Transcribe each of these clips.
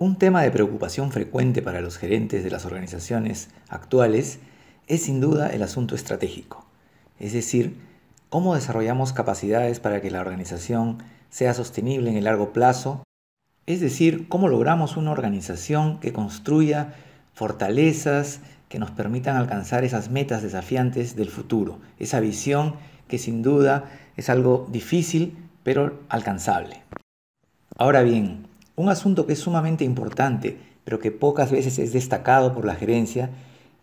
Un tema de preocupación frecuente para los gerentes de las organizaciones actuales es sin duda el asunto estratégico, es decir, cómo desarrollamos capacidades para que la organización sea sostenible en el largo plazo, es decir, cómo logramos una organización que construya fortalezas que nos permitan alcanzar esas metas desafiantes del futuro, esa visión que sin duda es algo difícil pero alcanzable. Ahora bien, un asunto que es sumamente importante, pero que pocas veces es destacado por la gerencia,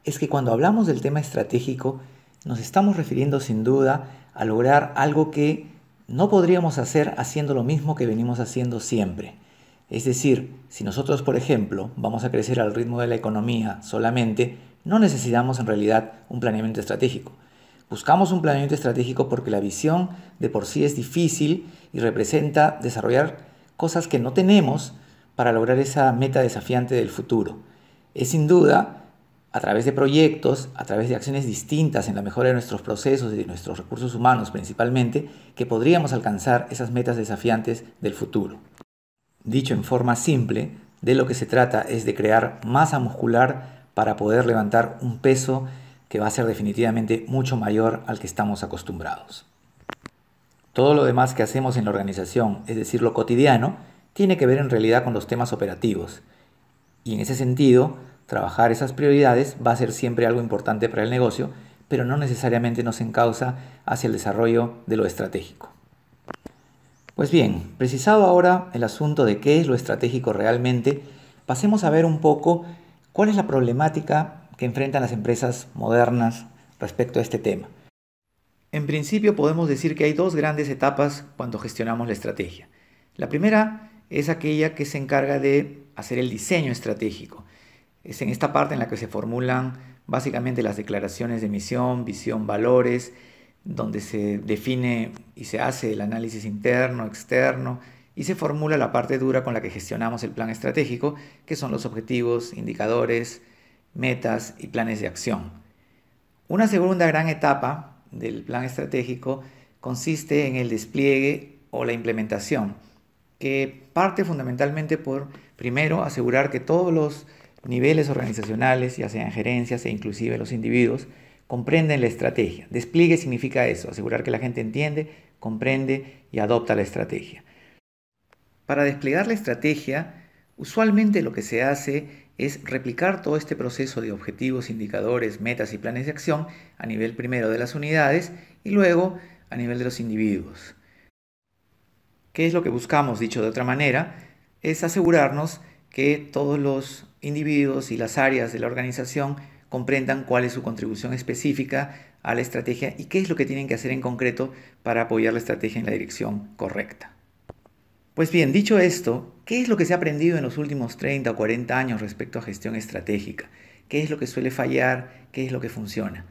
es que cuando hablamos del tema estratégico, nos estamos refiriendo sin duda a lograr algo que no podríamos hacer haciendo lo mismo que venimos haciendo siempre. Es decir, si nosotros, por ejemplo, vamos a crecer al ritmo de la economía solamente, no necesitamos en realidad un planeamiento estratégico. Buscamos un planeamiento estratégico porque la visión de por sí es difícil y representa desarrollar cosas que no tenemos para lograr esa meta desafiante del futuro. Es sin duda a través de proyectos, a través de acciones distintas en la mejora de nuestros procesos y de nuestros recursos humanos principalmente, que podríamos alcanzar esas metas desafiantes del futuro. Dicho en forma simple, de lo que se trata es de crear masa muscular para poder levantar un peso que va a ser definitivamente mucho mayor al que estamos acostumbrados. Todo lo demás que hacemos en la organización, es decir, lo cotidiano, tiene que ver en realidad con los temas operativos. Y en ese sentido, trabajar esas prioridades va a ser siempre algo importante para el negocio, pero no necesariamente nos encausa hacia el desarrollo de lo estratégico. Pues bien, precisado ahora el asunto de qué es lo estratégico realmente, pasemos a ver un poco cuál es la problemática que enfrentan las empresas modernas respecto a este tema. En principio podemos decir que hay dos grandes etapas cuando gestionamos la estrategia. La primera es aquella que se encarga de hacer el diseño estratégico. Es en esta parte en la que se formulan básicamente las declaraciones de misión, visión, valores, donde se define y se hace el análisis interno, externo, y se formula la parte dura con la que gestionamos el plan estratégico, que son los objetivos, indicadores, metas y planes de acción. Una segunda gran etapa del plan estratégico consiste en el despliegue o la implementación, que parte fundamentalmente por, primero, asegurar que todos los niveles organizacionales, ya sean gerencias e inclusive los individuos, comprenden la estrategia. Despliegue significa eso, asegurar que la gente entiende, comprende y adopta la estrategia. Para desplegar la estrategia, usualmente lo que se hace es replicar todo este proceso de objetivos, indicadores, metas y planes de acción a nivel primero de las unidades y luego a nivel de los individuos. ¿Qué es lo que buscamos? Dicho de otra manera, es asegurarnos que todos los individuos y las áreas de la organización comprendan cuál es su contribución específica a la estrategia y qué es lo que tienen que hacer en concreto para apoyar la estrategia en la dirección correcta. Pues bien, dicho esto, ¿qué es lo que se ha aprendido en los últimos 30 o 40 años respecto a gestión estratégica? ¿Qué es lo que suele fallar? ¿Qué es lo que funciona?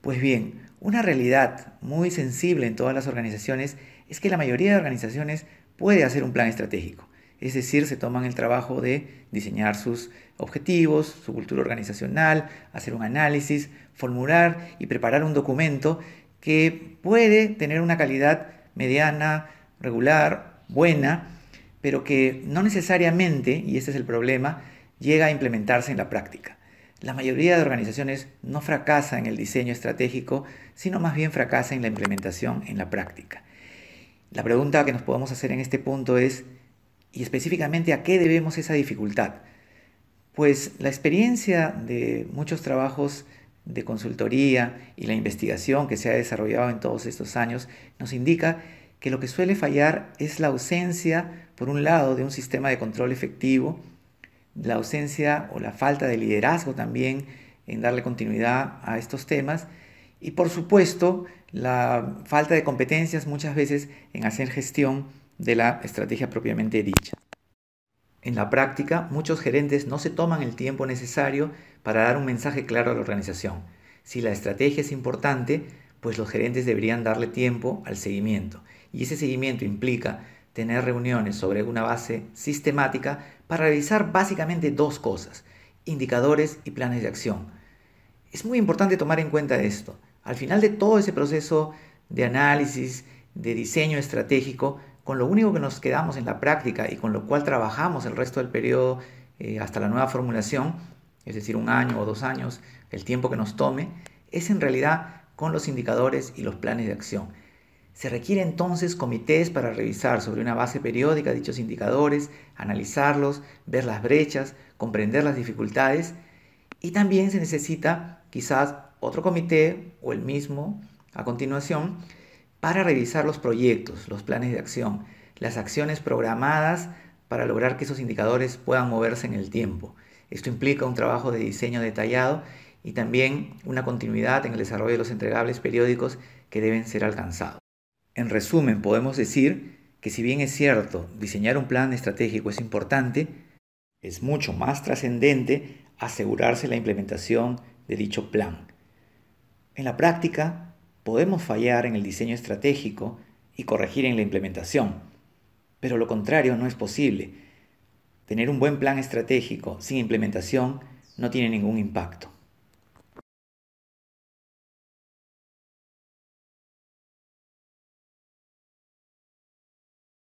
Pues bien, una realidad muy sensible en todas las organizaciones es que la mayoría de organizaciones puede hacer un plan estratégico. Es decir, se toman el trabajo de diseñar sus objetivos, su cultura organizacional, hacer un análisis, formular y preparar un documento que puede tener una calidad mediana, regular, buena, pero que no necesariamente, y este es el problema, llega a implementarse en la práctica. La mayoría de organizaciones no fracasa en el diseño estratégico, sino más bien fracasa en la implementación en la práctica. La pregunta que nos podemos hacer en este punto es, y específicamente, ¿a qué debemos esa dificultad? Pues la experiencia de muchos trabajos de consultoría y la investigación que se ha desarrollado en todos estos años nos indica que lo que suele fallar es la ausencia, por un lado, de un sistema de control efectivo, la ausencia o la falta de liderazgo también en darle continuidad a estos temas y, por supuesto, la falta de competencias muchas veces en hacer gestión de la estrategia propiamente dicha. En la práctica, muchos gerentes no se toman el tiempo necesario para dar un mensaje claro a la organización. Si la estrategia es importante, pues los gerentes deberían darle tiempo al seguimiento. Y ese seguimiento implica tener reuniones sobre una base sistemática para revisar básicamente dos cosas: indicadores y planes de acción. Es muy importante tomar en cuenta esto. Al final de todo ese proceso de análisis, de diseño estratégico, con lo único que nos quedamos en la práctica y con lo cual trabajamos el resto del periodo hasta la nueva formulación, es decir, 1 año o 2 años, el tiempo que nos tome, es en realidad con los indicadores y los planes de acción. Se requiere entonces comités para revisar sobre una base periódica dichos indicadores, analizarlos, ver las brechas, comprender las dificultades, y también se necesita quizás otro comité o el mismo a continuación para revisar los proyectos, los planes de acción, las acciones programadas para lograr que esos indicadores puedan moverse en el tiempo. Esto implica un trabajo de diseño detallado y también una continuidad en el desarrollo de los entregables periódicos que deben ser alcanzados. En resumen, podemos decir que si bien es cierto, diseñar un plan estratégico es importante, es mucho más trascendente asegurarse la implementación de dicho plan. En la práctica, podemos fallar en el diseño estratégico y corregir en la implementación, pero lo contrario no es posible. Tener un buen plan estratégico sin implementación no tiene ningún impacto.